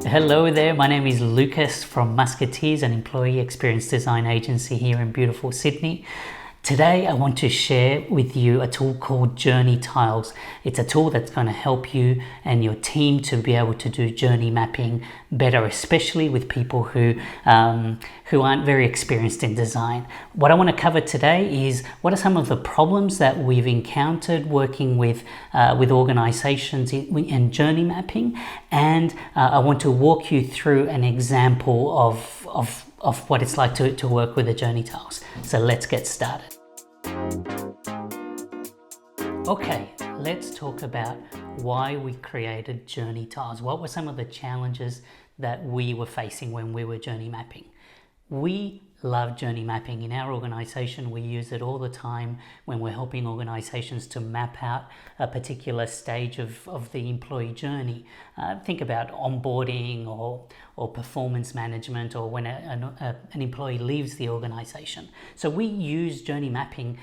Hello there, my name is Lucas from Musketeers, an employee experience design agency here in beautiful Sydney. Today I want to share with you a tool called Journey Tiles. It's a tool that's going to help you and your team to be able to do journey mapping better, especially with people who aren't very experienced in design. What I want to cover today is what are some of the problems that we've encountered working with organizations in journey mapping, and I want to walk you through an example of what it's like to work with the Journey Tiles. So let's get started. Okay, let's talk about why we created Journey Tiles. What were some of the challenges that we were facing when we were journey mapping? We love journey mapping in our organization. We use it all the time when we're helping organizations to map out a particular stage of the employee journey. Think about onboarding or performance management, or when an employee leaves the organization. So we use journey mapping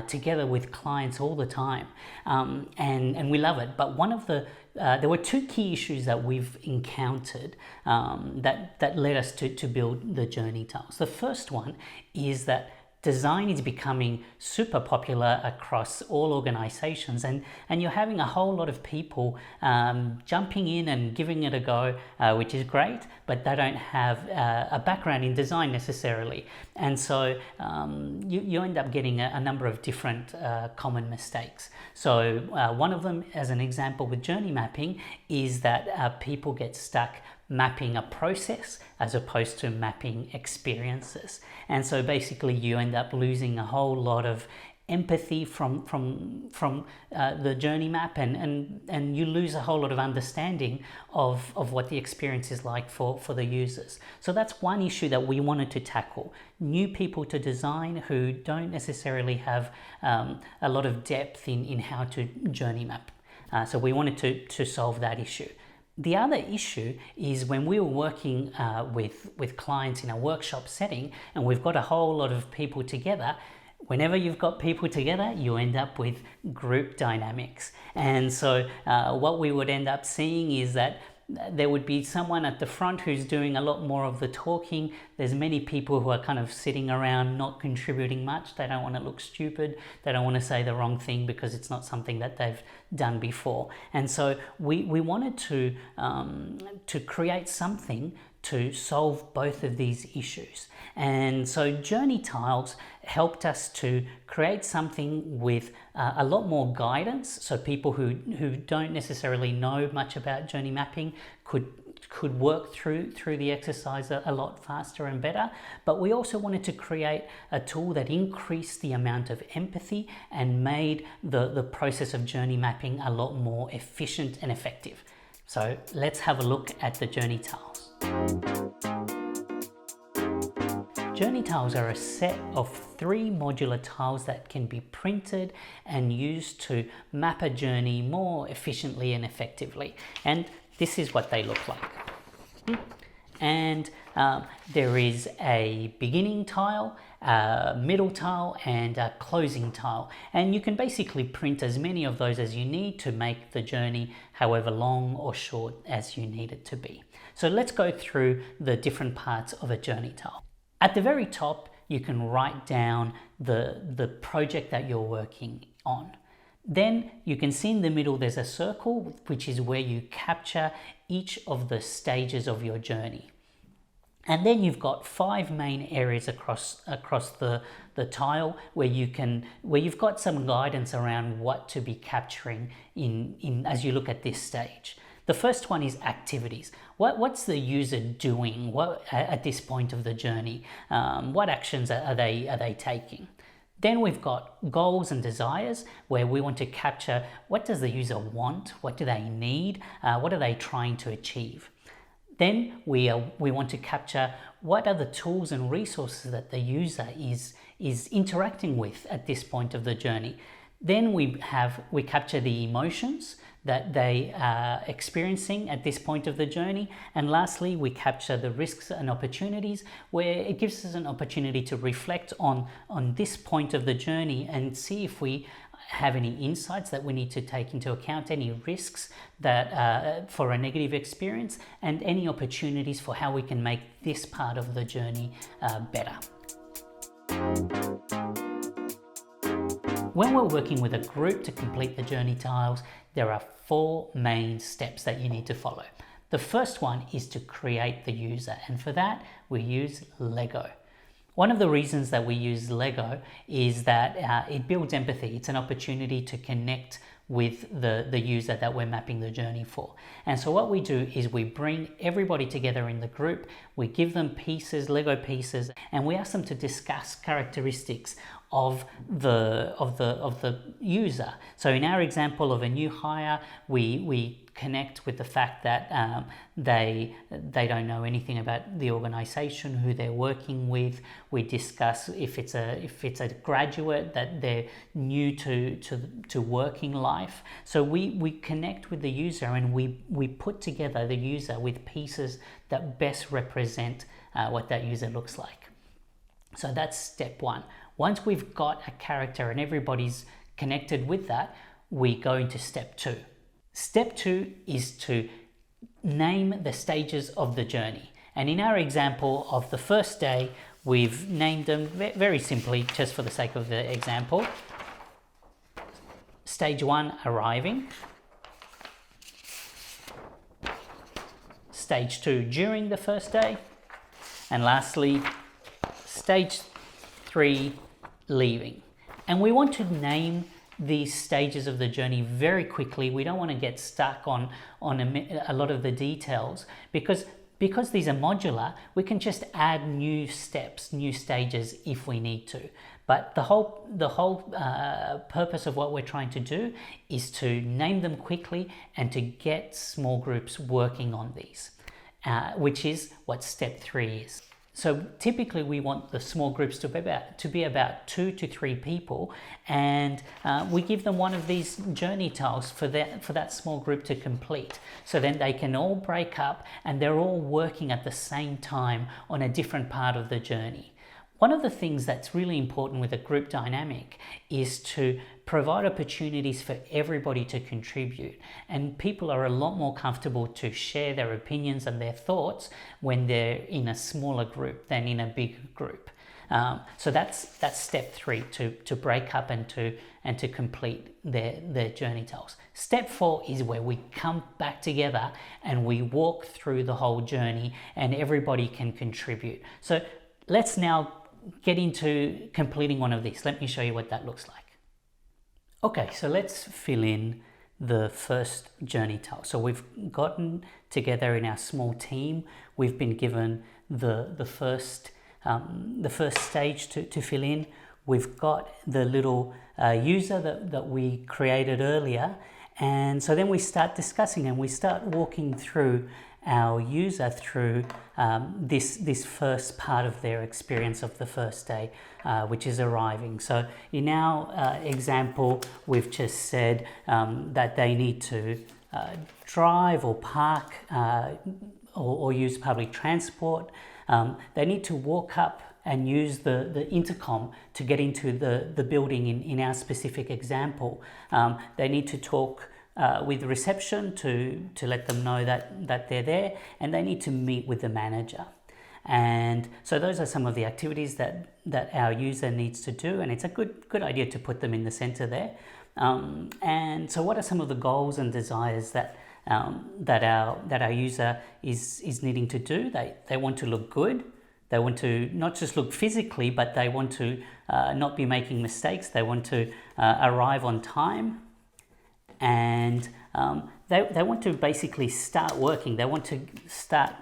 together with clients all the time, and we love it. But one of the there were two key issues that we've encountered that led us to build the Journey Tiles. The first one is that design is becoming super popular across all organizations, and you're having a whole lot of people jumping in and giving it a go, which is great, but they don't have a background in design necessarily. And so you end up getting a number of different common mistakes. So one of them, as an example with journey mapping, is that people get stuck mapping a process as opposed to mapping experiences. And so basically you end up losing a whole lot of empathy from the journey map, and you lose a whole lot of understanding of what the experience is like for the users. So that's one issue that we wanted to tackle. New people to design who don't necessarily have a lot of depth in how to journey map. So we wanted to solve that issue. The other issue is when we were working with clients in a workshop setting, and we've got a whole lot of people together. Whenever you've got people together, you end up with group dynamics. And so what we would end up seeing is that there would be someone at the front who's doing a lot more of the talking. There's many people who are kind of sitting around not contributing much. They don't want to look stupid. They don't want to say the wrong thing because it's not something that they've done before. And so we wanted to create something to solve both of these issues. And so Journey Tiles helped us to create something with a lot more guidance, so people who don't necessarily know much about journey mapping could work through the exercise a lot faster and better. But we also wanted to create a tool that increased the amount of empathy and made the process of journey mapping a lot more efficient and effective. So let's have a look at the Journey Tiles. Journey tiles are a set of 3 modular tiles that can be printed and used to map a journey more efficiently and effectively. And this is what they look like. And there is a beginning tile, a middle tile, and a closing tile. And you can basically print as many of those as you need to make the journey however long or short as you need it to be. So let's go through the different parts of a journey tile. At the very top, you can write down the project that you're working on. Then you can see in the middle there's a circle, which is where you capture each of the stages of your journey. And then you've got 5 main areas across the tile where you've got some guidance around what to be capturing in as you look at this stage. The first one is activities. What's the user doing at this point of the journey? What actions are they taking? Then we've got goals and desires, where we want to capture what does the user want, what do they need, what are they trying to achieve. Then we want to capture what are the tools and resources that the user is interacting with at this point of the journey. Then we capture the emotions that they are experiencing at this point of the journey. And lastly, we capture the risks and opportunities, where it gives us an opportunity to reflect on this point of the journey and see if we have any insights that we need to take into account, any risks that for a negative experience, and any opportunities for how we can make this part of the journey better. When we're working with a group to complete the journey tiles, there are 4 main steps that you need to follow. The first one is to create the user, and for that we use Lego. One of the reasons that we use Lego is that it builds empathy. It's an opportunity to connect with the user that we're mapping the journey for. And so what we do is we bring everybody together in the group, we give them pieces, Lego pieces, and we ask them to discuss characteristics of the user. So in our example of a new hire, we connect with the fact that they don't know anything about the organization, who they're working with. We discuss if it's a graduate, that they're new to working life. So we connect with the user, and we put together the user with pieces that best represent what that user looks like. So that's step 1. Once we've got a character and everybody's connected with that, we go into step 2. Step 2 is to name the stages of the journey. And in our example of the first day, we've named them very simply, just for the sake of the example. Stage 1, arriving. Stage 2, during the first day. And lastly, stage 3, leaving. And we want to name these stages of the journey very quickly. We don't want to get stuck on a lot of the details, because these are modular, we can just add new steps, new stages if we need to. But the whole purpose of what we're trying to do is to name them quickly and to get small groups working on these, which is what step 3 is. So typically we want the small groups to be about 2 to 3 people, and we give them one of these journey tiles for that small group to complete. So then they can all break up and they're all working at the same time on a different part of the journey. One of the things that's really important with a group dynamic is to provide opportunities for everybody to contribute, and people are a lot more comfortable to share their opinions and their thoughts when they're in a smaller group than in a big group. So that's step 3, to break up and to complete their journey tiles. Step 4 is where we come back together and we walk through the whole journey and everybody can contribute. So let's now get into completing one of these. Let me show you what that looks like. Okay, so let's fill in the first journey tile. So we've gotten together in our small team. We've been given the first stage to fill in. We've got the little user that we created earlier, and so then we start discussing and we start walking through our user through this first part of their experience of the first day, which is arriving. So in our example, we've just said that they need to drive or park or use public transport. They need to walk up and use the intercom to get into the building in our specific example. They need to talk with reception to let them know that they're there, and they need to meet with the manager. And so those are some of the activities that our user needs to do, and it's a good idea to put them in the center there. And so what are some of the goals and desires that our user is needing to do? They want to look good. They want to not just look physically, but they want to not be making mistakes. They want to arrive on time. And they want to basically start working. They want to start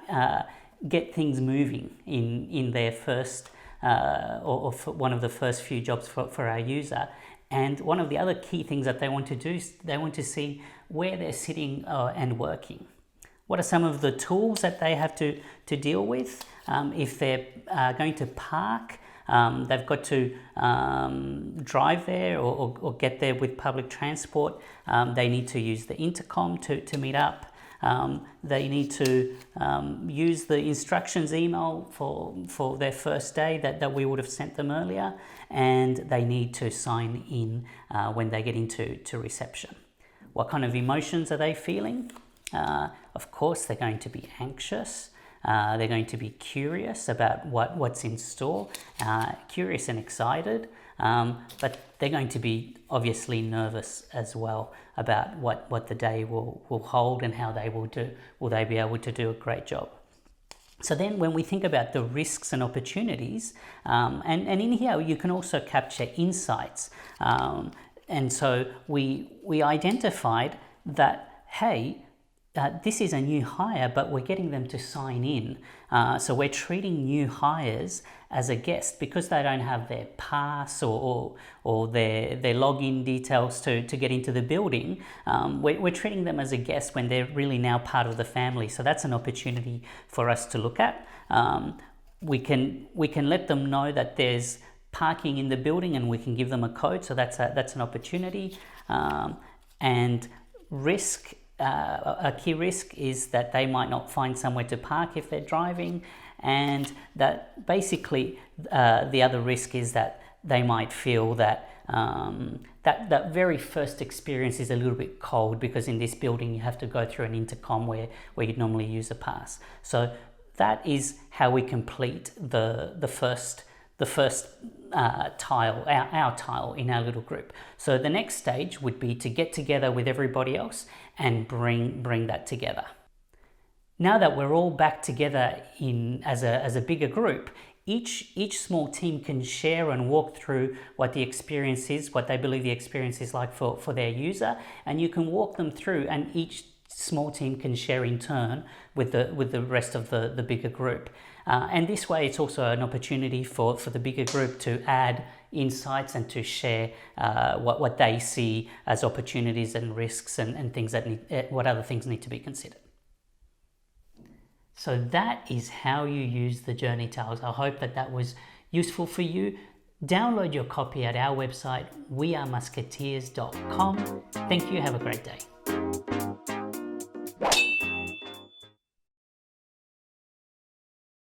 get things moving in their first or for one of the first few jobs for our user. And one of the other key things that they want to do is they want to see where they're sitting and working. What are some of the tools that they have to deal with? If they're going to park, they've got to drive there or get there with public transport. They need to use the intercom to meet up. They need to use the instructions email for their first day that we would have sent them earlier, and they need to sign in when they get into reception. What kind of emotions are they feeling? Of course, they're going to be anxious. They're going to be curious about what's in store, curious and excited, but they're going to be obviously nervous as well about what the day will hold and how will they be able to do a great job. So then when we think about the risks and opportunities, and in here you can also capture insights. And so we identified that, hey, this is a new hire, but we're getting them to sign in. So we're treating new hires as a guest because they don't have their pass or their login details to get into the building. We're treating them as a guest when they're really now part of the family. So that's an opportunity for us to look at. We can let them know that there's parking in the building, and we can give them a code. So that's an opportunity. And risk. A key risk is that they might not find somewhere to park if they're driving, and that basically the other risk is that they might feel that that very first experience is a little bit cold, because in this building you have to go through an intercom where you'd normally use a pass. So that is how we complete the first tile, our tile in our little group. So the next stage would be to get together with everybody else and bring that together. Now that we're all back together as a bigger group, each small team can share and walk through what the experience is, what they believe the experience is like for their user, and you can walk them through, and each small team can share in turn with the rest of the bigger group. And this way it's also an opportunity for the bigger group to add insights and to share what they see as opportunities and risks and things what other things need to be considered. So that is how you use the Journey Tiles. I hope that was useful for you. Download your copy at our website, wearemusketeers.com. Thank you. Have a great day.